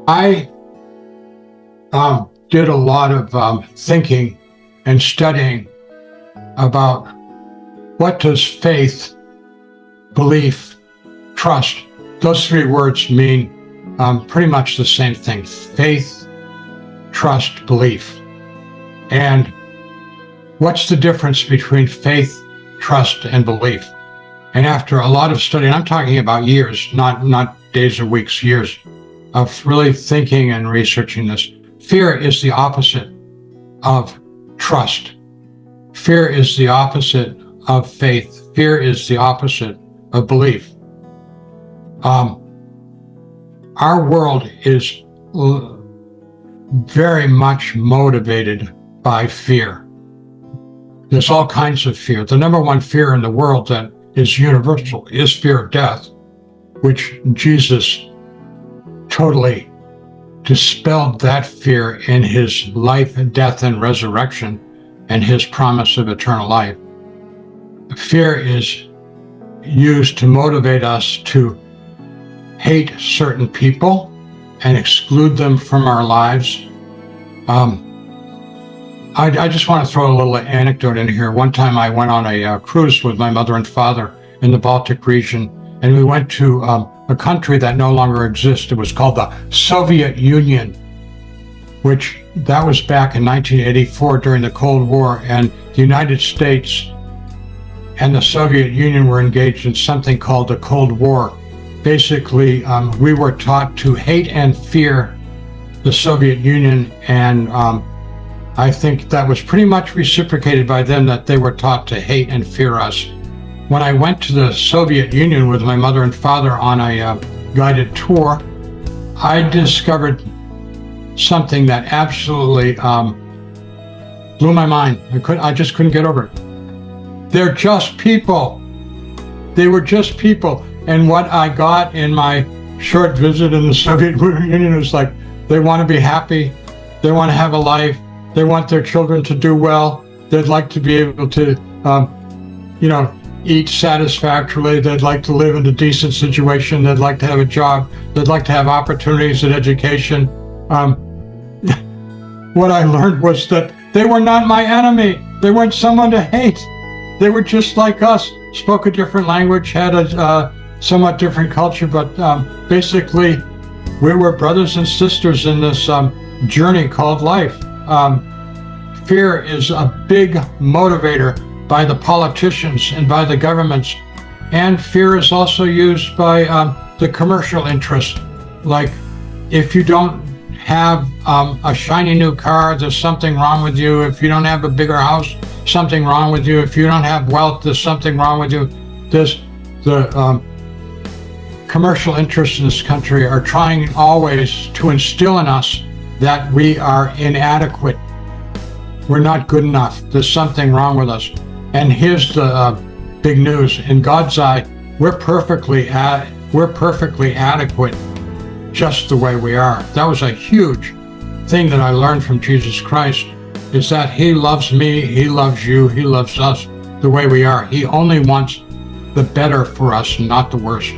I did a lot of thinking and studying about what does faith, belief, trust, those three words mean pretty much the same thing. Faith, trust, belief. And what's the difference between faith, trust, and belief? And after a lot of study, and I'm talking about years, not days or weeks, years of really thinking and researching this, fear is the opposite of trust. Fear is the opposite of faith. Fear is the opposite of belief. Our world is very much motivated by fear. There's all kinds of fear. The number one fear in the world that is universal is fear of death, which Jesus totally dispelled that fear in his life and death and resurrection and his promise of eternal life. Fear is used to motivate us to hate certain people and exclude them from our lives. I just want to throw a little anecdote in here. One time I went on a cruise with my mother and father in the Baltic region, and we went to a country that no longer exists. It was called the Soviet Union, which that was back in 1984 during the Cold War, and the United States and the Soviet Union were engaged in something called the Cold War. Basically, we were taught to hate and fear the Soviet Union, and I think that was pretty much reciprocated by them, that they were taught to hate and fear us. When I went to the Soviet Union with my mother and father on a guided tour, I discovered something that absolutely blew my mind. I just couldn't get over it. They're just people. They were just people. And what I got in my short visit in the Soviet Union was like, they want to be happy. They want to have a life. They want their children to do well. They'd like to be able to, eat satisfactorily. They'd like to live in a decent situation. They'd like to have a job. They'd like to have opportunities in education. What I learned was that they were not my enemy. They weren't someone to hate. They were just like us, spoke a different language, had a somewhat different culture, but basically we were brothers and sisters in this journey called life. Fear is a big motivator by the politicians and by the governments, and fear is also used by the commercial interests. Like, if you don't have a shiny new car, there's something wrong with you. If you don't have a bigger house, something wrong with you. If you don't have wealth, there's something wrong with you. There's the commercial interests in this country are trying always to instill in us that we are inadequate. We're not good enough. There's something wrong with us. And here's the big news. In God's eye, we're perfectly adequate just the way we are. That was a huge thing that I learned from Jesus Christ, is that he loves me, he loves you, he loves us the way we are. He only wants the better for us, not the worst.